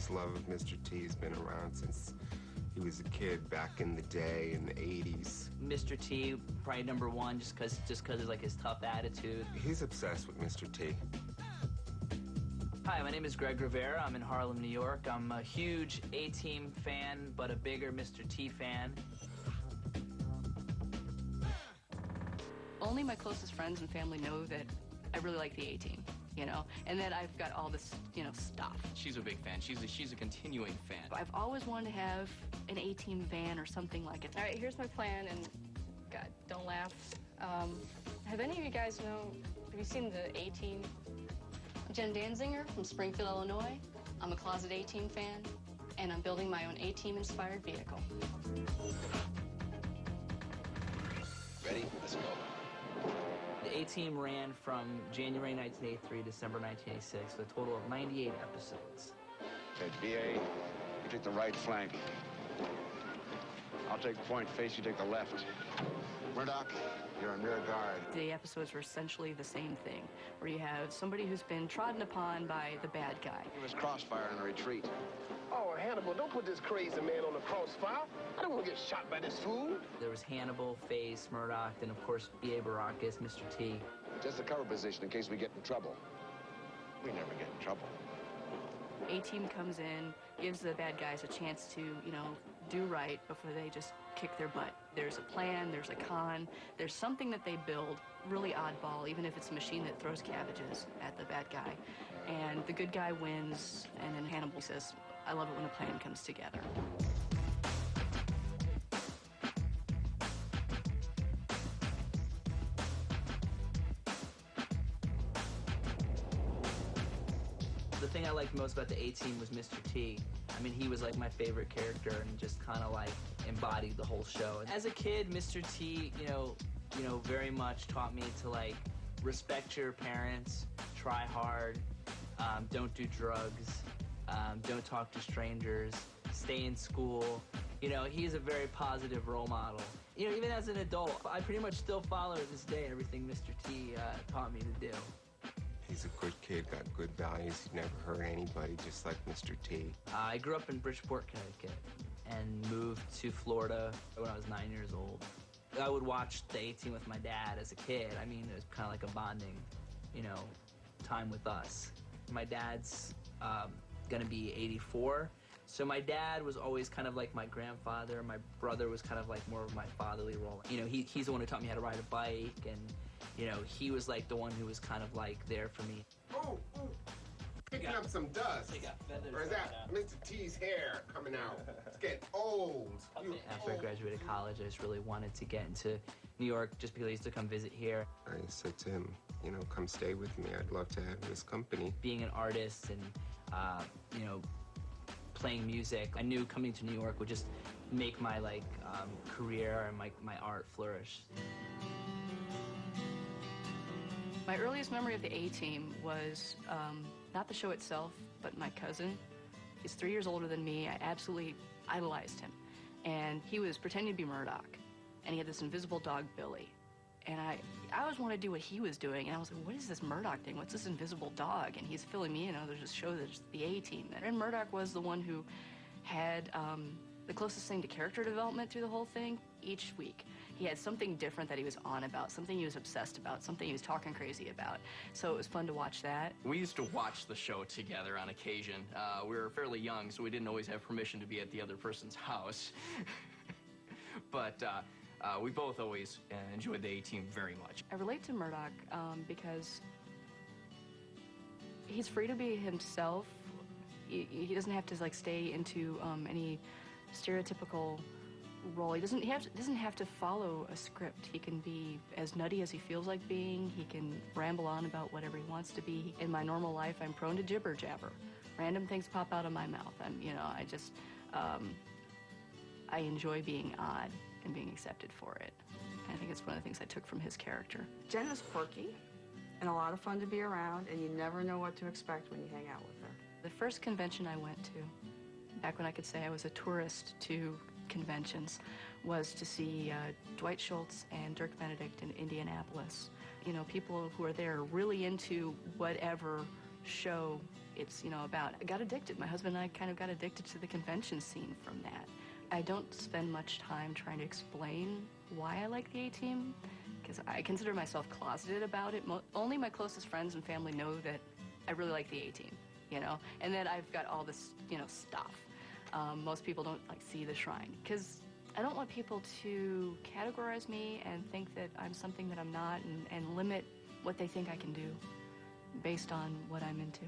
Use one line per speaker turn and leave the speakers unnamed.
His love of Mr. T has been around since he was a kid back in the day in the 80s.
Mr. T, probably number one, just because of like his tough attitude.
He's obsessed with Mr. T.
Hi, my name is Greg Rivera. I'm in Harlem, New York. I'm a huge A-Team fan, but a bigger Mr. T fan.
Only my closest friends and family know that I really like the A-Team, you know, and that I've got all this, you know, stuff.
She's a big fan. She's a continuing fan.
I've always wanted to have an A-Team van or something like it. All right, here's my plan, and God, don't laugh. Have any of you guys have you seen the A-Team? I'm Jen Danzinger from Springfield, Illinois. I'm a closet A-Team fan, and I'm building my own A-Team inspired vehicle.
Ready? Let's go.
The A-Team ran from January 1983 to December 1986 with a total of 98 episodes.
Okay, BA, you take the right flank. I'll take point face, you take the left. Murdoch, you're on rear guard.
The episodes were essentially the same thing, where you have somebody who's been trodden upon by the bad guy.
He was crossfire in the retreat.
Oh, Hannibal, don't put this crazy man on the crossfire. I don't want to get shot by this fool.
There was Hannibal, Face, Murdoch, and of course B.A. Baracus, Mr. T.
Just a cover position in case we get in trouble. We never get in trouble.
A-Team comes in, gives the bad guys a chance to, you know, do right before they just kick their butt. There's a plan, there's a con, there's something that they build, really oddball, even if it's a machine that throws cabbages at the bad guy. And the good guy wins, and then Hannibal says, I love it when a plan comes together.
The thing I liked most about the A-Team was Mr. T. I mean, he was like my favorite character and just kind of like embodied the whole show. As a kid, Mr. T, you know, very much taught me to like respect your parents, try hard, don't do drugs, don't talk to strangers, stay in school. You know, he's a very positive role model. You know, even as an adult, I pretty much still follow to this day everything Mr. T taught me to do.
He's a good kid, got good values. He never hurt anybody, just like Mr. T.
I grew up in Bridgeport, Connecticut, and moved to Florida when I was 9 years old. I would watch the A-Team with my dad as a kid. I mean, it was kind of like a bonding, you know, time with us. My dad's gonna be 84, so my dad was always kind of like my grandfather. My brother was kind of like more of my fatherly role. You know, he's the one who taught me how to ride a bike, and you know, he was like the one who was kind of like there for me.
Oh, picking up some dust. Or is that Mr. T's hair coming out? It's getting old.
After I graduated college, I just really wanted to get into New York just because I used to come visit here.
I said to him, you know, come stay with me. I'd love to have this company.
Being an artist and, you know, playing music, I knew coming to New York would just make my like career and my art flourish.
My earliest memory of the A-Team was not the show itself, but my cousin. He's 3 years older than me. I absolutely idolized him. And he was pretending to be Murdoch. And he had this invisible dog, Billy. And I always wanted to do what he was doing. And I was like, what is this Murdoch thing? What's this invisible dog? And he's filling me in. There's this show that's the A-Team. And Murdoch was the one who had the closest thing to character development through the whole thing. Each week, he had something different that he was on about, something he was obsessed about, something he was talking crazy about. So it was fun to watch that.
We used to watch the show together on occasion. We were fairly young, so we didn't always have permission to be at the other person's house. But we both always enjoyed the A-Team very much.
I relate to Murdoch because he's free to be himself. He doesn't have to like stay into any stereotypical role. He doesn't have to follow a script. He can be as nutty as he feels like being. He can ramble on about whatever he wants to be. In my normal life, I'm prone to jibber jabber. Random things pop out of my mouth. I enjoy being odd and being accepted for it. And I think it's one of the things I took from his character.
Jen is quirky and a lot of fun to be around, and you never know what to expect when you hang out with her.
The first convention I went to, back when I could say I was a tourist to conventions, was to see Dwight Schultz and Dirk Benedict in Indianapolis. You know, people who are there really into whatever show It's, you know, about, I got addicted. My husband and I kind of got addicted to the convention scene from that. I don't spend much time trying to explain why I like the A-Team, because I consider myself closeted about it. Only my closest friends and family know that I really like the A-Team, you know, and that I've got all this, you know, stuff. Most people don't, like, see the shrine, because I don't want people to categorize me and think that I'm something that I'm not, and limit what they think I can do based on what I'm into.